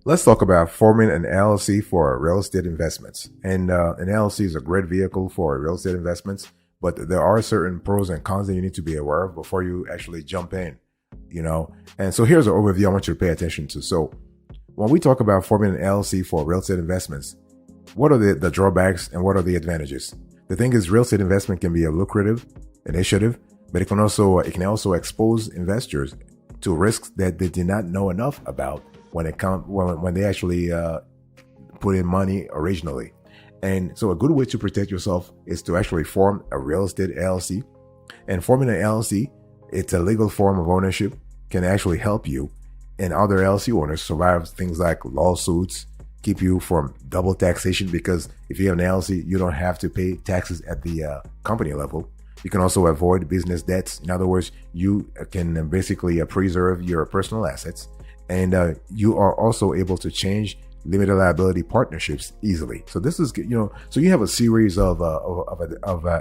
Let's talk about forming an LLC for real estate investments. And an LLC is a great vehicle for real estate investments, but there are certain pros and cons that you need to be aware of before you actually jump in, you know. And so here's an overview I want you to pay attention to. So when we talk about forming an LLC for real estate investments, what are the drawbacks and what are the advantages? The thing is, real estate investment can be a lucrative initiative, but it can also expose investors to risks that they did not know enough about when they actually put in money originally. And so a good way to protect yourself is to actually form a real estate LLC. And forming an LLC, it's a legal form of ownership, can actually help you and other LLC owners survive things like lawsuits, keep you from double taxation, because if you have an LLC, you don't have to pay taxes at the company level. You can also avoid business debts. In other words, you can basically preserve your personal assets. And you are also able to change limited liability partnerships easily. So this is, so you have a series of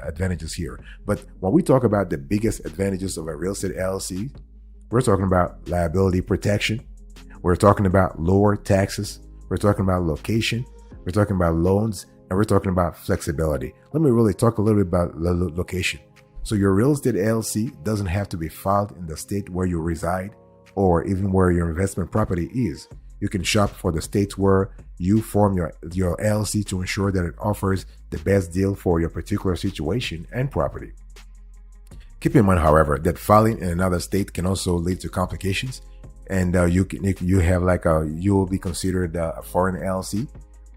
advantages here. But when we talk about the biggest advantages of a real estate LLC, we're talking about liability protection. We're talking about lower taxes. We're talking about location. We're talking about loans, and we're talking about flexibility. Let me really talk a little bit about location. So your real estate LLC doesn't have to be filed in the state where you reside, or even where your investment property is. You can shop for the states where you form your LLC to ensure that it offers the best deal for your particular situation and property. Keep in mind, however, that filing in another state can also lead to complications, and you will be considered a foreign LLC.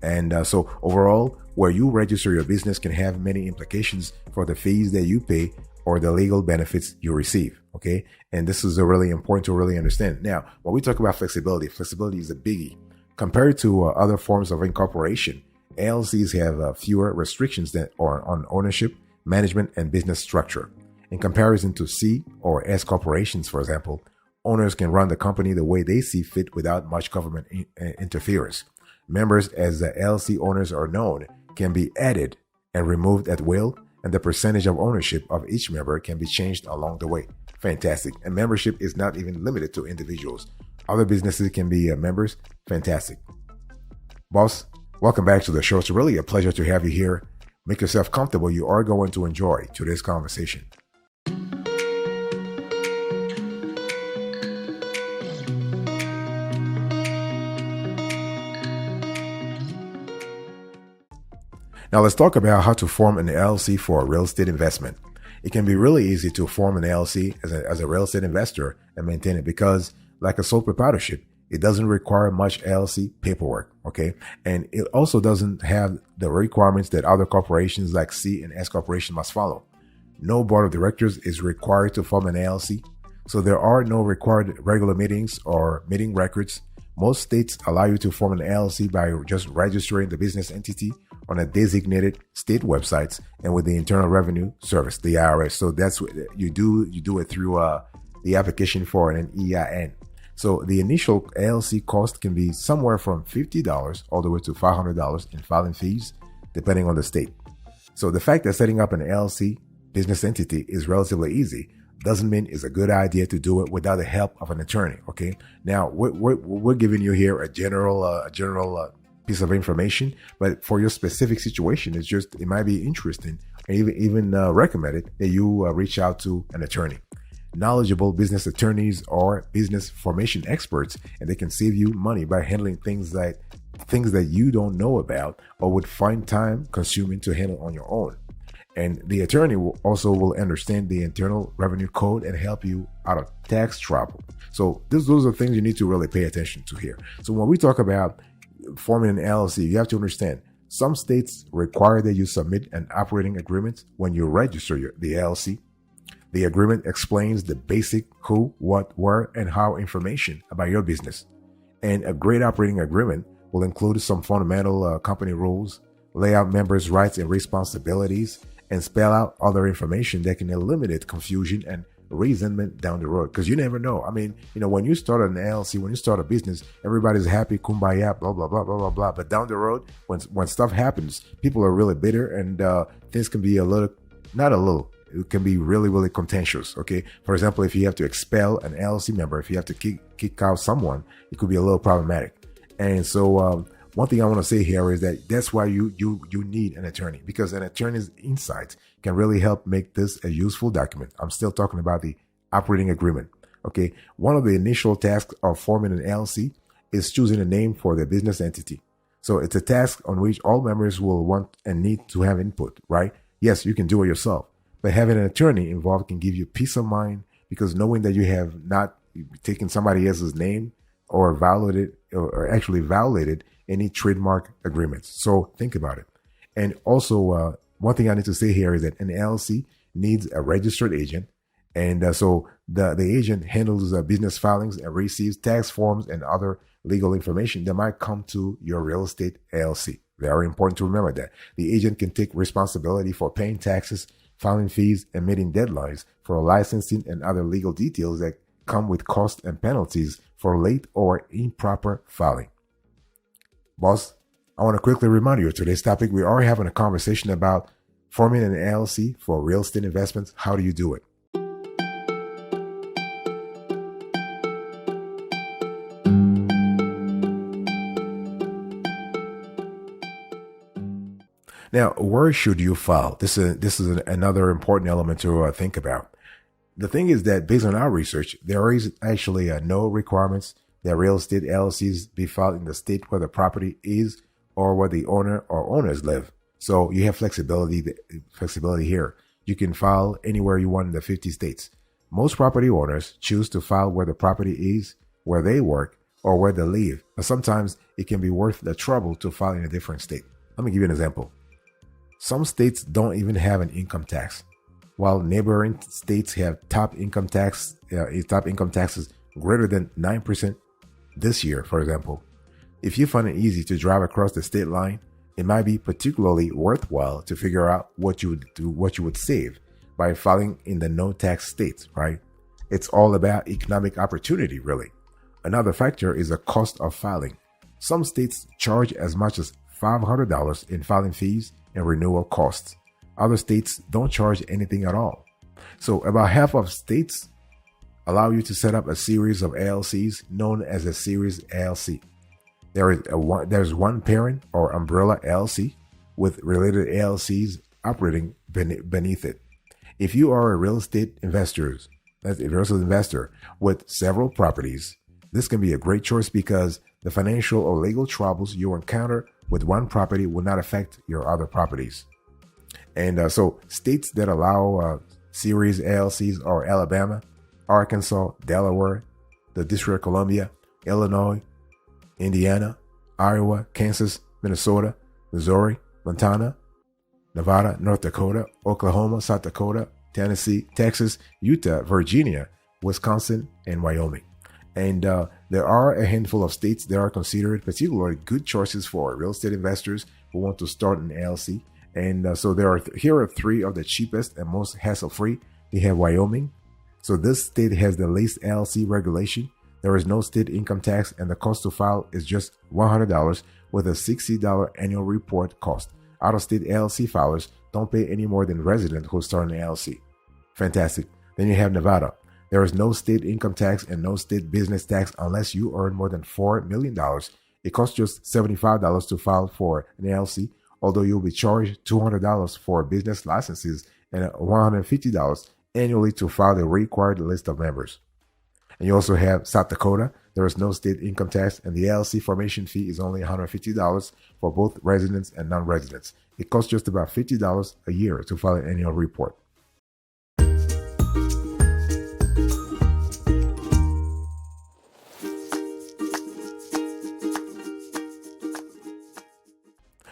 And so overall, where you register your business can have many implications for the fees that you pay or the legal benefits you receive. Okay. And this is really important to really understand. Now, when we talk about flexibility is a biggie. Compared to other forms of incorporation, LLCs have fewer restrictions that are on ownership, management, and business structure. In comparison to C or S corporations, for example, owners can run the company the way they see fit without much government interference. Members, as the LLC owners are known, can be added and removed at will, and the percentage of ownership of each member can be changed along the way. Fantastic. And membership is not even limited to individuals. Other businesses can be members. Fantastic. Boss, welcome back to the show. It's really a pleasure to have you here. Make yourself comfortable. You are going to enjoy today's conversation. Now let's talk about how to form an LLC for a real estate investment. It can be really easy to form an LLC as a real estate investor and maintain it because, like a sole proprietorship, it doesn't require much LLC paperwork, okay? And it also doesn't have the requirements that other corporations like C and S corporations must follow. No board of directors is required to form an LLC, so there are no required regular meetings or meeting records. Most states allow you to form an LLC by just registering the business entity on a designated state websites and with the Internal Revenue Service, the IRS. So that's what you do. You do it through the application for an EIN. So the initial LLC cost can be somewhere from $50 all the way to $500 in filing fees, depending on the state. So the fact that setting up an LLC business entity is relatively easy doesn't mean it's a good idea to do it without the help of an attorney. Okay. Now we're giving you here a general piece of information, but for your specific situation, it might be interesting and even recommended that you reach out to an attorney. Knowledgeable business attorneys are business formation experts, and they can save you money by handling things that you don't know about or would find time consuming to handle on your own. And the attorney will understand the Internal Revenue Code and help you out of tax trouble. So those are things you need to really pay attention to here. So when we talk about forming an LLC, you have to understand some states require that you submit an operating agreement when you register the LLC. The agreement explains the basic who, what, where, and how information about your business. And a great operating agreement will include some fundamental company rules, lay out members' rights and responsibilities, and spell out other information that can eliminate confusion and resentment down the road. Because you never know. I mean, when you start an LLC, when you start a business, everybody's happy, kumbaya, blah, blah, blah, blah, blah, blah. But down the road, when stuff happens, people are really bitter and things can be it can be really, really contentious. Okay. For example, if you have to expel an LLC member, if you have to kick out someone, it could be a little problematic. And so one thing I want to say here is that that's why you need an attorney, because an attorney's insights can really help make this a useful document. I'm still talking about the operating agreement. Okay. One of the initial tasks of forming an LLC is choosing a name for the business entity. So it's a task on which all members will want and need to have input, right? Yes, you can do it yourself, but having an attorney involved can give you peace of mind, because knowing that you have not taken somebody else's name or actually violated any trademark agreements. So think about it. And also, one thing I need to say here is that an LLC needs a registered agent. And so the agent handles business filings and receives tax forms and other legal information that might come to your real estate LLC. Very important to remember that. The agent can take responsibility for paying taxes, filing fees, and meeting deadlines for licensing and other legal details that come with costs and penalties for late or improper filing. Boss, I want to quickly remind you of today's topic. We are having a conversation about forming an LLC for real estate investments. How do you do it? Now, where should you file? This is another important element to think about. The thing is that based on our research, there is actually no requirements that real estate LLCs be filed in the state where the property is or where the owner or owners live. So you have flexibility here. You can file anywhere you want in the 50 states. Most property owners choose to file where the property is, where they work, or where they live. But sometimes it can be worth the trouble to file in a different state. Let me give you an example. Some states don't even have an income tax, while neighboring states have top income taxes greater than 9% this year, for example. If you find it easy to drive across the state line, it might be particularly worthwhile to figure out what you would save by filing in the no tax states, right? It's all about economic opportunity, really. Another factor is the cost of filing. Some states charge as much as $500 in filing fees and renewal costs. Other states don't charge anything at all. So about half of states allow you to set up a series of LLCs known as a series LLC. There's one parent or umbrella LLC with related LLCs operating beneath it. If you are a real estate investor with several properties, this can be a great choice because the financial or legal troubles you encounter with one property will not affect your other properties. And so states that allow series LLCs are Alabama, Arkansas, Delaware, the District of Columbia, Illinois, Indiana, Iowa, Kansas, Minnesota, Missouri, Montana, Nevada, North Dakota, Oklahoma, South Dakota, Tennessee, Texas, Utah, Virginia, Wisconsin, and Wyoming. And there are a handful of states that are considered particularly good choices for real estate investors who want to start an LLC. And so here are three of the cheapest and most hassle-free. We have Wyoming. So this state has the least LLC regulation. There is no state income tax, and the cost to file is just $100 with a $60 annual report cost. Out-of-state LLC filers don't pay any more than residents who start an LLC. Fantastic. Then you have Nevada. There is no state income tax and no state business tax unless you earn more than $4 million. It costs just $75 to file for an LLC, although you'll be charged $200 for business licenses and $150 annually to file the required list of members. And you also have South Dakota. There is no state income tax, and the LLC formation fee is only $150 for both residents and non-residents. It costs just about $50 a year to file an annual report.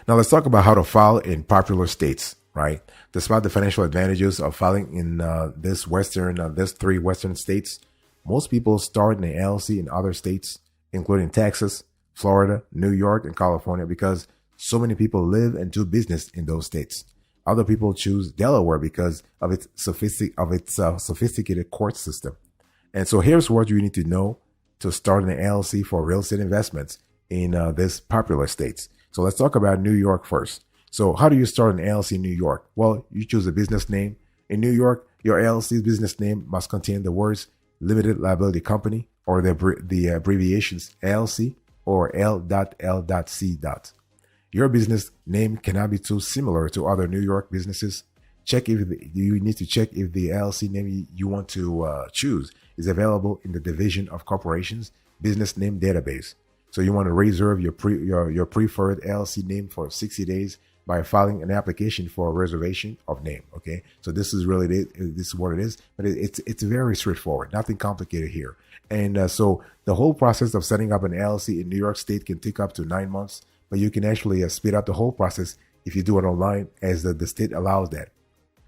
Now let's talk about how to file in popular states, right? Despite the financial advantages of filing in these three Western states, most people start an LLC in other states, including Texas, Florida, New York, and California, because so many people live and do business in those states. Other people choose Delaware because of its sophisticated court system. And so here's what you need to know to start an LLC for real estate investments in these popular states. So let's talk about New York first. So how do you start an LLC in New York? Well, you choose a business name. In New York, your LLC's business name must contain the words Limited Liability Company or the abbreviations LLC, or L.L.C. Your business name cannot be too similar to other New York businesses. You need to check if the LLC name you want to choose is available in the Division of Corporations Business Name Database. So you want to reserve your preferred LLC name for 60 days by filing an application for a reservation of name. Okay, so this is really this is what it is, but it's very straightforward, nothing complicated here. And so the whole process of setting up an LLC in New York State can take up to 9 months, but you can actually speed up the whole process if you do it online, as the state allows that.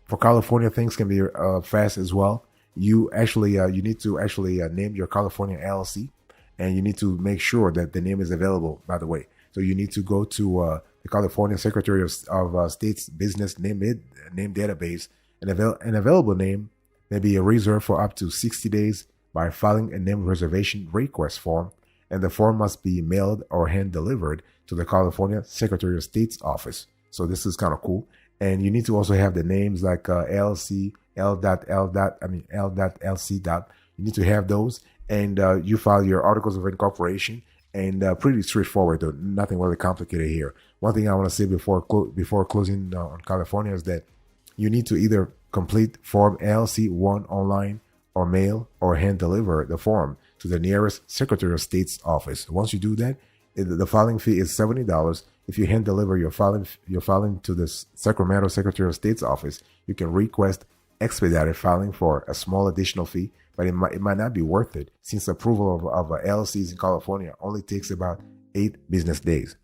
For California, things can be fast as well. You need to actually name your California LLC, and you need to make sure that the name is available, by the way. So you need to go to the California Secretary of State's Business Name Database. An available name may be reserved for up to 60 days by filing a name reservation request form, and the form must be mailed or hand delivered to the California Secretary of State's office. So this is kind of cool. And you need to also have the names like LLC, L.L.C. You need to have those, and you file your articles of incorporation. And pretty straightforward, though, nothing really complicated here. One thing I want to say before closing on California is that you need to either complete Form LLC 1 online, or mail or hand deliver the form to the nearest Secretary of State's office. Once you do that, the filing fee is $70. If you hand deliver your filing to the Sacramento Secretary of State's office, you can request expedited filing for a small additional fee, but it might not be worth it, since approval of LLCs in California only takes about 8 business days.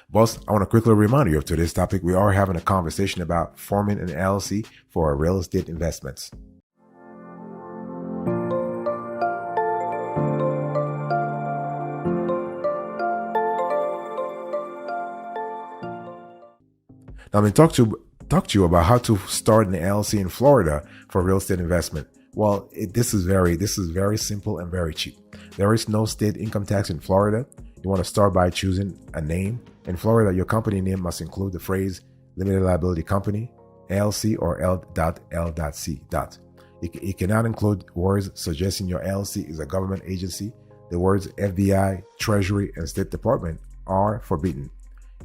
Boss, I want to quickly remind you of today's topic. We are having a conversation about forming an LLC for real estate investments. Now, I'm going to talk to you about how to start an LLC in Florida for real estate investment. Well, this is very simple and very cheap. There is no state income tax in Florida. You want to start by choosing a name. In Florida, your company name must include the phrase limited liability company, LLC, or L.L.C. It cannot include words suggesting your LLC is a government agency. The words FBI, Treasury, and State Department are forbidden.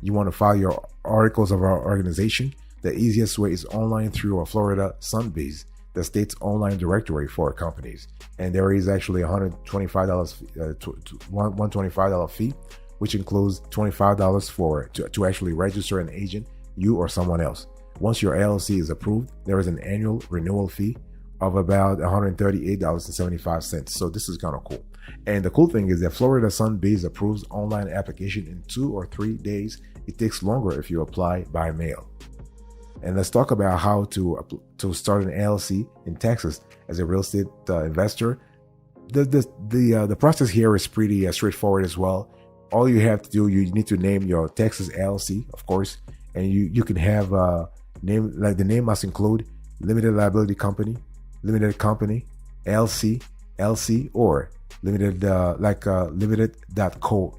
You want to file your articles of our organization. The easiest way is online through a Florida Sunbiz, the state's online directory for companies. And there is actually $125 fee, which includes $25 to actually register an agent, you or someone else. Once your LLC is approved, there is an annual renewal fee of about $138.75. So this is kind of cool. And the cool thing is that Florida Sunbiz approves online application in 2 or 3 days. It takes longer if you apply by mail. And let's talk about how to start an LLC in Texas as a real estate investor. The process here is pretty straightforward as well. All you have to do, you need to name your Texas LLC, of course, and you can have name, like the name must include limited liability company, limited company, LC, or limited limited.co.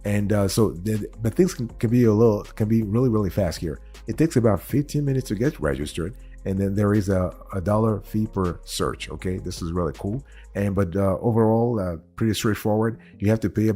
And but things can be really fast here. It takes about 15 minutes to get registered, and then there is a $1 fee per search. Okay, this is really cool. But overall, pretty straightforward. You have to pay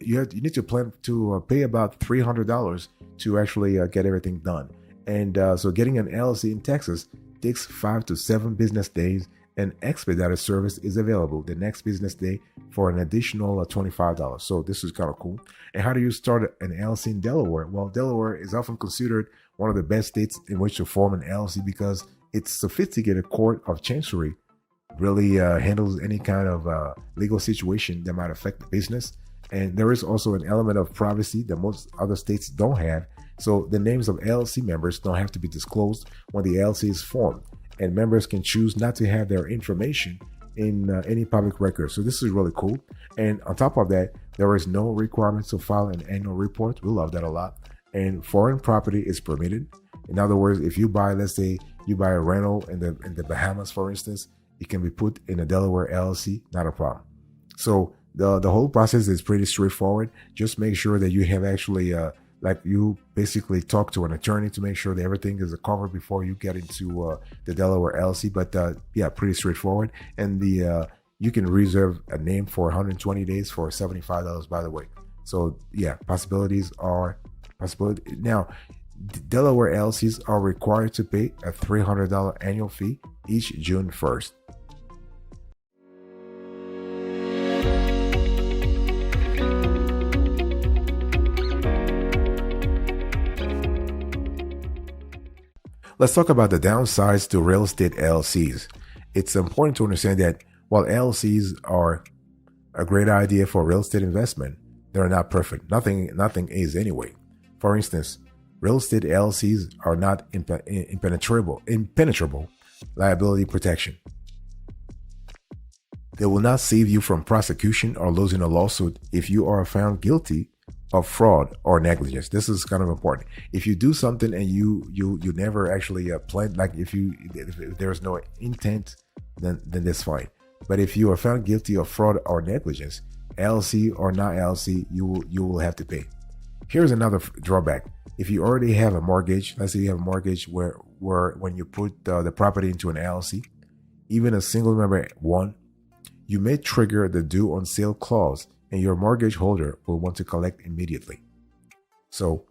you need to plan to pay about $300 to actually get everything done. And so getting an LLC in Texas takes 5 to 7 business days, and expedited service is available the next business day for an additional $25. So this is kind of cool. And how do you start an LLC in Delaware? Well, Delaware is often considered one of the best states in which to form an LLC because its sophisticated court of chancery really handles any kind of legal situation that might affect the business. And there is also an element of privacy that most other states don't have. So the names of LLC members don't have to be disclosed when the LLC is formed, and members can choose not to have their information in any public record. So this is really cool. And on top of that, there is no requirement to file an annual report. We love that a lot. And foreign property is permitted. In other words, if you buy, let's say you buy a rental in the Bahamas, for instance, it can be put in a Delaware LLC, not a problem. So the whole process is pretty straightforward. Just make sure that you have actually like you basically talk to an attorney to make sure that everything is covered before you get into the Delaware LLC. But yeah, pretty straightforward. And the You can reserve a name for 120 days for $75, by the way. So yeah, possibilities are possibility. Now, Delaware LLCs are required to pay a $300 annual fee each June 1st. Let's talk about the downsides to real estate LLCs. It's important to understand that while LLCs are a great idea for real estate investment, they're not perfect. Nothing is anyway. For instance, real estate LLCs are not impenetrable liability protection. They will not save you from prosecution or losing a lawsuit if you are found guilty of fraud or negligence. This is kind of important. If you do something and you never actually planned, like if there's no intent, then that's fine. But if you are found guilty of fraud or negligence, LLC or not LLC, you will have to pay. Here's another drawback. If you already have a mortgage, let's say you have a mortgage where when you put the property into an LLC, even a single member one, you may trigger the due on sale clause, and your mortgage holder will want to collect immediately. So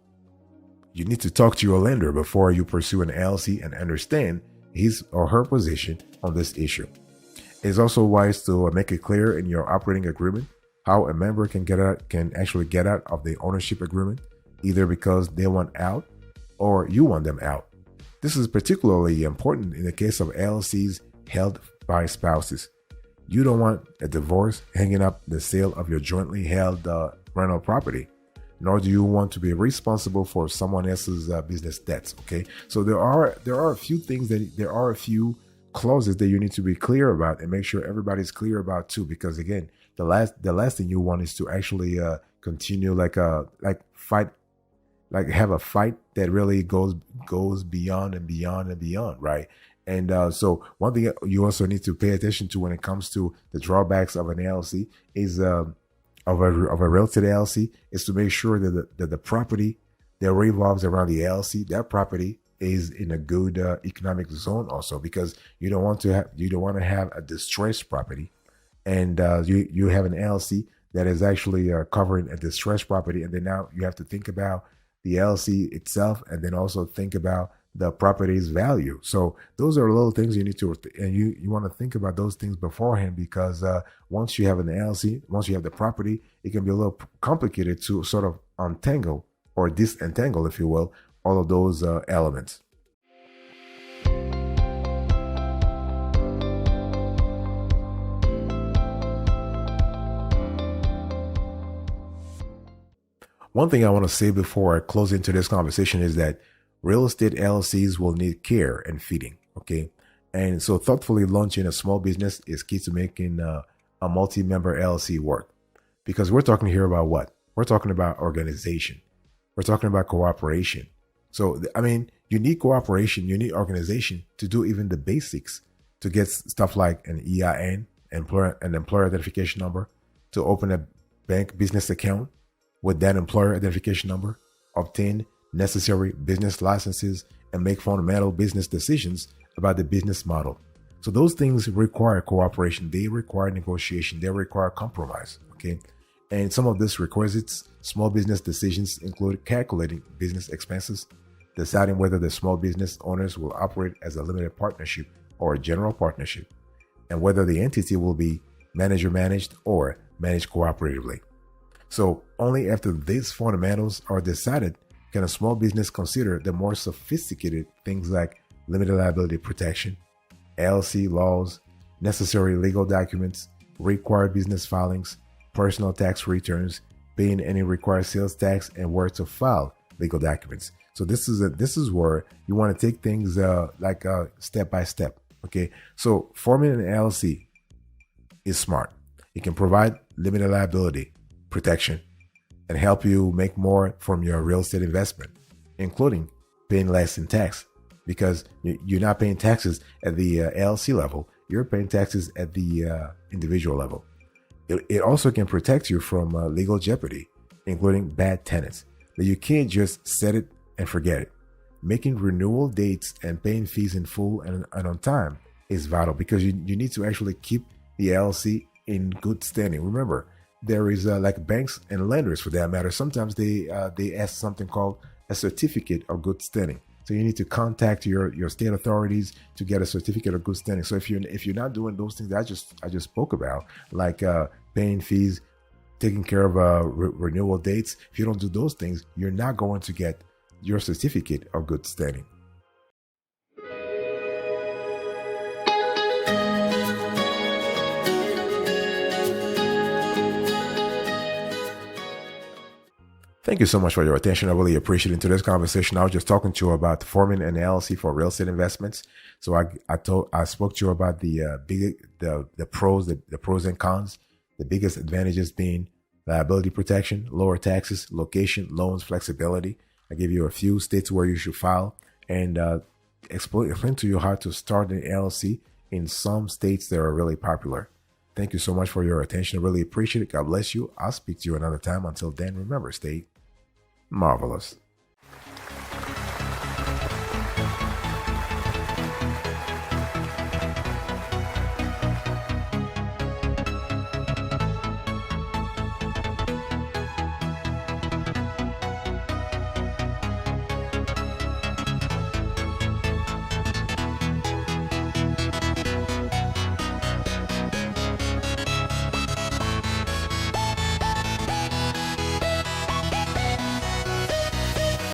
you need to talk to your lender before you pursue an LLC and understand his or her position on this issue. It's also wise to make it clear in your operating agreement how a member can actually get out of the ownership agreement, either because they want out or you want them out. This is particularly important in the case of LLCs held by spouses. You don't want a divorce hanging up the sale of your jointly held rental property, nor do you want to be responsible for someone else's business debts. Okay, so there are a few clauses that you need to be clear about and make sure everybody's clear about too. Because again, the last thing you want is to actually continue have a fight that really goes beyond and beyond and beyond, right? And so one thing you also need to pay attention to when it comes to the drawbacks of an LLC is of a real estate LLC is to make sure that the property that revolves around the LLC, that property is in a good economic zone also, because you don't want to have a distressed property, and you have an LLC that is actually covering a distressed property, and then now you have to think about the LLC itself, and then also think about the property's value. So those are little things you need to, and you want to think about those things beforehand, because once you have an LLC, once you have the property, it can be a little complicated to sort of untangle or disentangle, if you will, all of those elements. One thing I want to say before I close into this conversation is that real estate LLCs will need care and feeding, okay? And so thoughtfully launching a small business is key to making a multi-member LLC work. Because we're talking here about what? We're talking about organization. We're talking about cooperation. So, I mean, you need cooperation, you need organization to do even the basics, to get stuff like an EIN, an employer identification number, to open a bank business account with that employer identification number, obtain necessary business licenses, and make fundamental business decisions about the business model. So those things require cooperation. They require negotiation. They require compromise. Okay. And some of these requisites, small business decisions include calculating business expenses, deciding whether the small business owners will operate as a limited partnership or a general partnership, and whether the entity will be manager managed or managed cooperatively. So only after these fundamentals are decided can a small business consider the more sophisticated things like limited liability protection, LLC laws, necessary legal documents, required business filings, personal tax returns, paying any required sales tax, and where to file legal documents. So this is where you want to take things step by step. Okay, so forming an LLC is smart. It can provide limited liability protection and help you make more from your real estate investment, including paying less in tax, because you're not paying taxes at the LLC level. You're paying taxes at the individual level. It also can protect you from legal jeopardy, including bad tenants. That you can't just set it and forget it. Making renewal dates and paying fees in full and on time is vital, because you need to actually keep the LLC in good standing. Remember, there is like banks and lenders for that matter. Sometimes they ask something called a certificate of good standing. So you need to contact your state authorities to get a certificate of good standing. So if you're not doing those things that I just spoke about, like paying fees, taking care of renewal dates, if you don't do those things, you're not going to get your certificate of good standing. Thank you so much for your attention. I really appreciate it. In today's conversation, I was just talking to you about forming an LLC for real estate investments. So I spoke to you about the pros and cons. The biggest advantages being liability protection, lower taxes, location, loans, flexibility. I gave you a few states where you should file, and explain to you how to start an LLC in some states that are really popular. Thank you so much for your attention. I really appreciate it. God bless you. I'll speak to you another time. Until then, remember, stay marvelous.